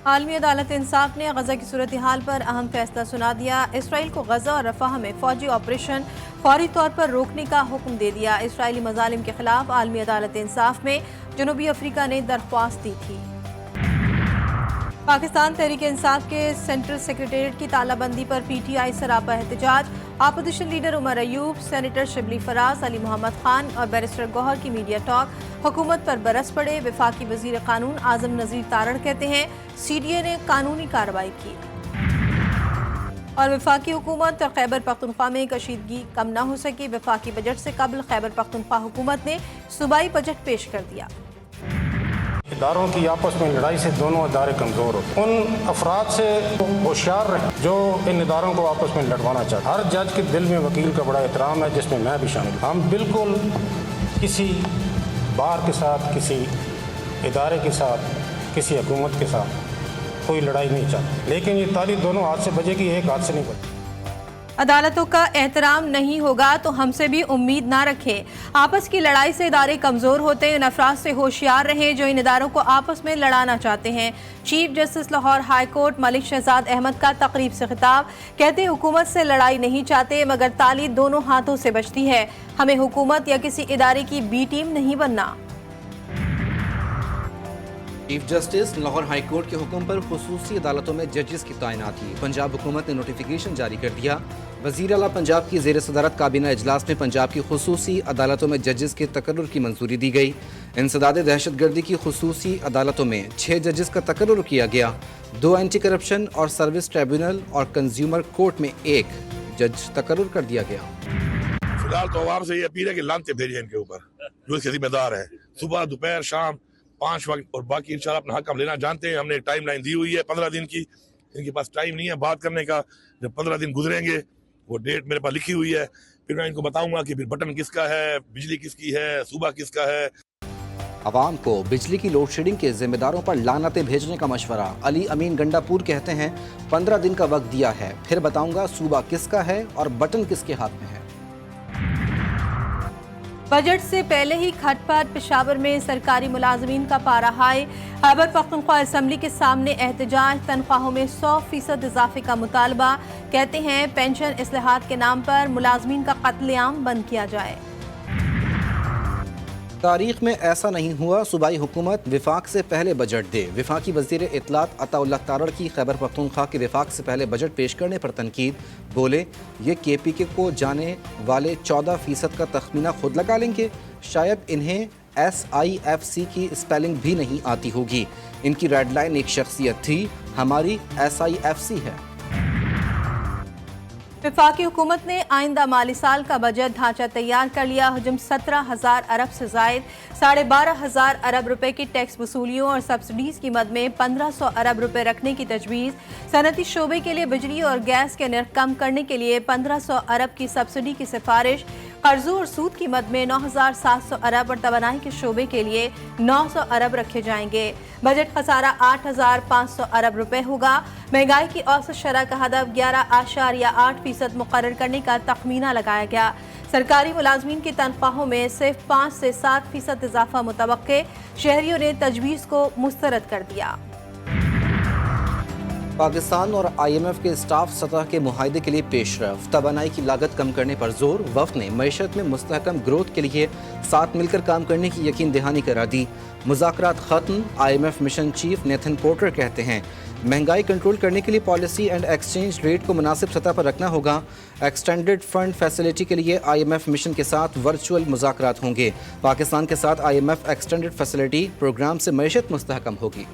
عالمی عدالت انصاف نے غزہ کی صورتحال پر اہم فیصلہ سنا دیا۔ اسرائیل کو غزہ اور رفح میں فوجی آپریشن فوری طور پر روکنے کا حکم دے دیا۔ اسرائیلی مظالم کے خلاف عالمی عدالت انصاف میں جنوبی افریقہ نے درخواست دی تھی۔ پاکستان تحریک انصاف کے سینٹرل سیکریٹریٹ کی تالہ بندی پر پی ٹی آئی سراپا احتجاج۔ Opposition leader Omar Ayub, senator Shibli Faraz, علی محمد خان اور بیرسٹر گوہر کی میڈیا ٹاک، حکومت پر برس پڑے۔ وفاقی وزیر قانون اعظم نذیر تارڑ کہتے ہیں سی ڈی اے نے قانونی کارروائی کی اور وفاقی حکومت اور خیبر پختونخوا میں کشیدگی کم نہ ہو سکی۔ وفاقی بجٹ سے قبل خیبر پختونخوا حکومت نے صوبائی بجٹ پیش کر دیا۔ اداروں کی آپس میں لڑائی سے دونوں ادارے کمزور ہوتے ہیں۔ ان افراد سے ہوشیار رہیں جو ان اداروں کو آپس میں لڑوانا چاہتے ہیں۔ ہر جج کے دل میں وکیل کا بڑا احترام ہے، جس میں میں بھی شامل ہوں۔ ہم بالکل کسی بار کے ساتھ، کسی ادارے کے ساتھ، کسی حکومت کے ساتھ کوئی لڑائی نہیں چاہتے، لیکن یہ تالی دونوں ہاتھ سے بجے گی، ایک ہاتھ سے نہیں بجے گی۔ عدالتوں کا احترام نہیں ہوگا تو ہم سے بھی امید نہ رکھیں۔ آپس کی لڑائی سے ادارے کمزور ہوتے ہیں۔ ان افراد سے ہوشیار رہیں جو ان اداروں کو آپس میں لڑانا چاہتے ہیں۔ Chief justice Lahore high court Malik Shahzad Ahmad کا تقریب سے خطاب، کہتے حکومت سے لڑائی نہیں چاہتے مگر تالی دونوں ہاتھوں سے بجتی ہے۔ ہمیں حکومت یا کسی ادارے کی بی ٹیم نہیں بننا۔ Chief justice Lahore high court کے حکم پر خصوصی عدالتوں میں ججز کی تعیناتی۔ پنجاب حکومت نے نوٹیفیکیشن جاری کر دیا۔ وزیر اعلیٰ پنجاب کی زیر صدارت کابینہ اجلاس میں پنجاب کی خصوصی عدالتوں میں ججز کے تقرر کی منظوری دی گئی۔ انسداد دہشت گردی کی خصوصی عدالتوں میں 6 ججز کا تقرر کیا گیا۔ 2 اینٹی کرپشن اور سروس ٹریبیونل اور کنزیومر کورٹ میں 1 جج تقرر کر دیا گیا۔ فی الحال تو عوام سے یہ اپیل ہے کہ لانتے بھیجیں ان کے اوپر جو اس کے ذمہ دار ہیں، صبح دوپہر شام 5 وقت، اور باقی انشاءاللہ اپنا حق ہم لینا جانتے ہیں۔ ہم نے ایک ٹائم لائن دی ہوئی ہے 15 دن کی، ان کے پاس ٹائم نہیں ہے بات کرنے کا۔ جب 15 دن گزریں گے، وہ ڈیٹ میرے پاس لکھی ہوئی ہے، پھر میں ان کو بتاؤں گا کہ پھر بٹن کس کا ہے، بجلی کس کی ہے، صوبہ کس کا ہے۔ عوام کو بجلی کی لوڈ شیڈنگ کے ذمہ داروں پر لعنتیں بھیجنے کا مشورہ۔ علی امین گنڈا پور کہتے ہیں 15 دن کا وقت دیا ہے، پھر بتاؤں گا صوبہ کس کا ہے اور بٹن کس کے ہاتھ میں ہے۔ بجٹ سے پہلے ہی کھٹ پٹ، پشاور میں سرکاری ملازمین کا پارہ ہائی۔ خیبر پختونخوا اسمبلی کے سامنے احتجاج، تنخواہوں میں 100% اضافے کا مطالبہ۔ کہتے ہیں پینشن اصلاحات کے نام پر ملازمین کا قتل عام بند کیا جائے۔ تاریخ میں ایسا نہیں ہوا، صوبائی حکومت وفاق سے پہلے بجٹ دے۔ وفاقی وزیر اطلاعات عطا اللہ تارڑ کی خیبر پختونخوا کے وفاق سے پہلے بجٹ پیش کرنے پر تنقید۔ بولے یہ کے پی کے کو جانے والے 14% کا تخمینہ خود لگا لیں گے، شاید انہیں SIFC کی اسپیلنگ بھی نہیں آتی ہوگی۔ ان کی ریڈ لائن ایک شخصیت تھی، ہماری SIFC ہے۔ وفاقی حکومت نے آئندہ مالی سال کا بجٹ ڈھانچہ تیار کر لیا۔ حجم 17,000 ارب سے زائد، 12,500 ارب روپے کی ٹیکس وصولیوں اور سبسڈیز کی مد میں 1,500 ارب روپے رکھنے کی تجویز۔ صنعتی شعبے کے لیے بجلی اور گیس کے نرخ کم کرنے کے لیے 1,500 ارب کی سبسڈی کی سفارش۔ قرضوں اور سود کی مد میں 9,700 ارب اور توانائی کے شعبے کے لیے 900 ارب رکھے جائیں گے۔ بجٹ خسارہ 8,500 ارب روپے ہوگا۔ مہنگائی کی اوسط شرح کا ہدف 11.8% مقرر کرنے کا تخمینہ لگایا گیا۔ سرکاری ملازمین کی تنخواہوں میں صرف 5 سے 7% اضافہ متوقع۔ شہریوں نے تجویز کو مسترد کر دیا۔ پاکستان اور IMF کے اسٹاف سطح کے معاہدے کے لیے پیش رفت، توانائی کی لاگت کم کرنے پر زور۔ وفد نے معیشت میں مستحکم گروتھ کے لیے ساتھ مل کر کام کرنے کی یقین دہانی کرا دی۔ مذاکرات ختم، IMF mission chief Nathan Porter کہتے ہیں مہنگائی کنٹرول کرنے کے لیے پالیسی اینڈ ایکسچینج ریٹ کو مناسب سطح پر رکھنا ہوگا۔ ایکسٹینڈڈ فنڈ فیسلٹی کے لیے IMF مشن کے ساتھ ورچوئل مذاکرات ہوں گے۔ پاکستان کے ساتھ IMF ایکسٹینڈڈ فیسلٹی پروگرام سے معیشت مستحکم ہوگی۔